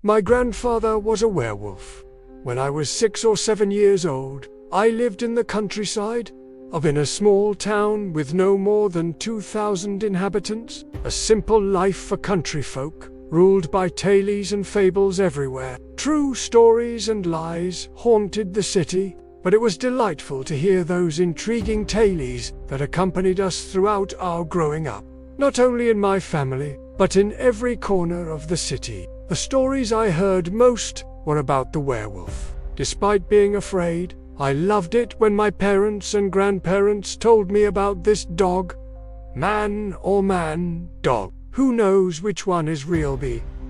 My grandfather was a werewolf. When I was 6 or 7 years old, I lived in the countryside in a small town with no more than 2,000 inhabitants, a simple life for country folk, ruled by tales and fables everywhere. True stories and lies haunted the city, but it was delightful to hear those intriguing tales that accompanied us throughout our growing up. Not only in my family, but in every corner of the city. The stories I heard most were about the werewolf. Despite being afraid, I loved it when my parents and grandparents told me about this dog. Man or man, dog. Who knows which one is real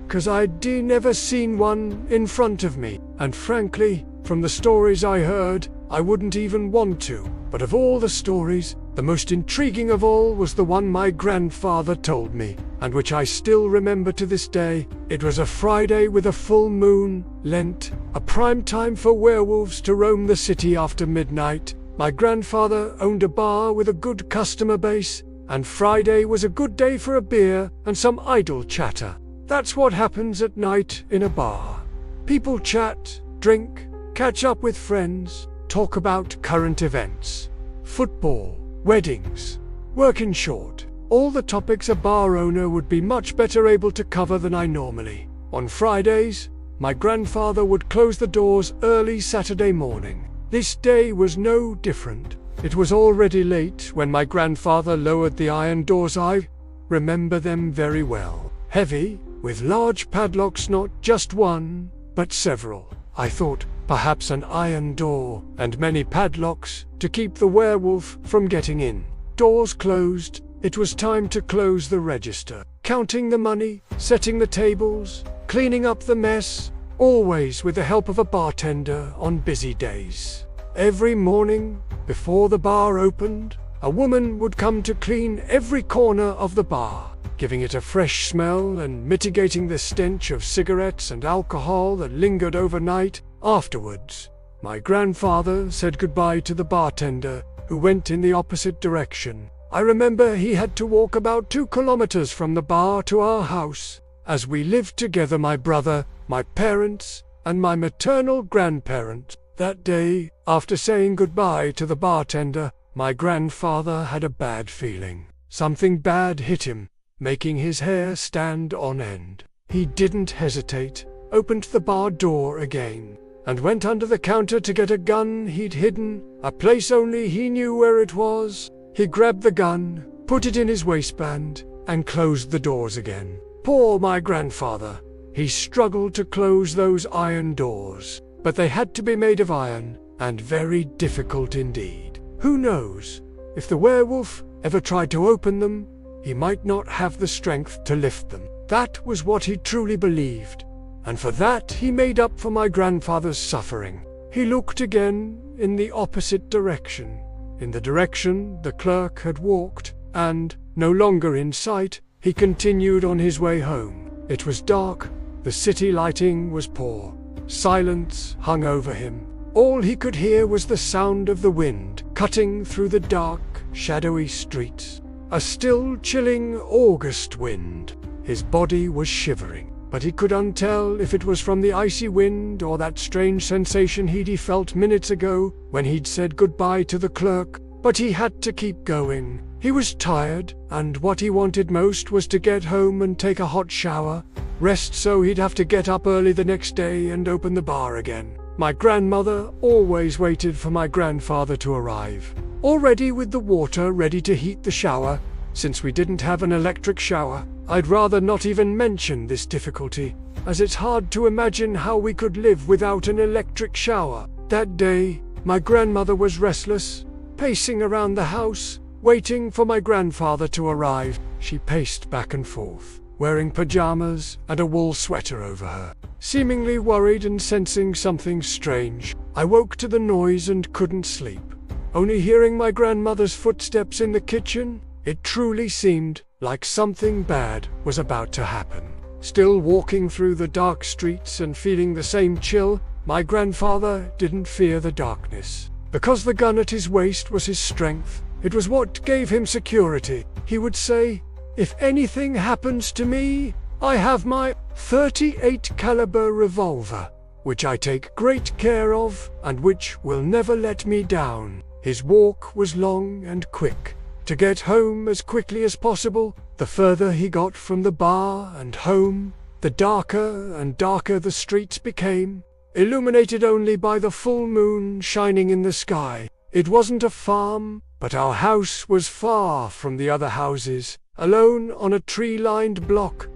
cause I'd never seen one in front of me. And frankly, from the stories I heard, I wouldn't even want to. But of all the stories, the most intriguing of all was the one my grandfather told me, and which I still remember to this day. It was a Friday with a full moon, Lent, a prime time for werewolves to roam the city after midnight. My grandfather owned a bar with a good customer base, and Friday was a good day for a beer and some idle chatter. That's what happens at night in a bar. People chat, drink, catch up with friends, talk about current events, football, weddings, work. In short, all the topics a bar owner would be much better able to cover than I normally. On Fridays, my grandfather would close the doors early Saturday morning. This day was no different. It was already late when my grandfather lowered the iron doors. I remember them very well. Heavy, with large padlocks, not just one, but several. I thought, perhaps an iron door and many padlocks to keep the werewolf from getting in. Doors closed, it was time to close the register. Counting the money, setting the tables, cleaning up the mess, always with the help of a bartender on busy days. Every morning, before the bar opened, a woman would come to clean every corner of the bar, giving it a fresh smell and mitigating the stench of cigarettes and alcohol that lingered overnight. Afterwards, my grandfather said goodbye to the bartender, who went in the opposite direction. I remember he had to walk about 2 kilometers from the bar to our house. As we lived together, my brother, my parents, and my maternal grandparents. That day, after saying goodbye to the bartender, my grandfather had a bad feeling. Something bad hit him, making his hair stand on end. He didn't hesitate, opened the bar door again, and went under the counter to get a gun he'd hidden, a place only he knew where it was. He grabbed the gun, put it in his waistband, and closed the doors again. Poor my grandfather. He struggled to close those iron doors, but they had to be made of iron, and very difficult indeed. Who knows, if the werewolf ever tried to open them, he might not have the strength to lift them. That was what he truly believed, and for that he made up for my grandfather's suffering. He looked again in the opposite direction, in the direction the clerk had walked, and, no longer in sight, he continued on his way home. It was dark, the city lighting was poor. Silence hung over him. All he could hear was the sound of the wind cutting through the dark, shadowy streets. A still, chilling August wind. His body was shivering, but he couldn't tell if it was from the icy wind or that strange sensation he'd felt minutes ago when he'd said goodbye to the clerk. But he had to keep going. He was tired, and what he wanted most was to get home and take a hot shower, rest so he'd have to get up early the next day and open the bar again. My grandmother always waited for my grandfather to arrive, already with the water ready to heat the shower. Since we didn't have an electric shower, I'd rather not even mention this difficulty, as it's hard to imagine how we could live without an electric shower. That day, my grandmother was restless, pacing around the house, waiting for my grandfather to arrive. She paced back and forth, wearing pajamas and a wool sweater over her, seemingly worried and sensing something strange. I woke to the noise and couldn't sleep. Only hearing my grandmother's footsteps in the kitchen, it truly seemed like something bad was about to happen. Still walking through the dark streets and feeling the same chill, my grandfather didn't fear the darkness. Because the gun at his waist was his strength, it was what gave him security. He would say, "If anything happens to me, I have my 38 caliber revolver, which I take great care of and which will never let me down. His walk was long and quick. To get home as quickly as possible, the further he got from the bar and home, the darker and darker the streets became, illuminated only by the full moon shining in the sky. It wasn't a farm, but our house was far from the other houses, alone on a tree-lined block,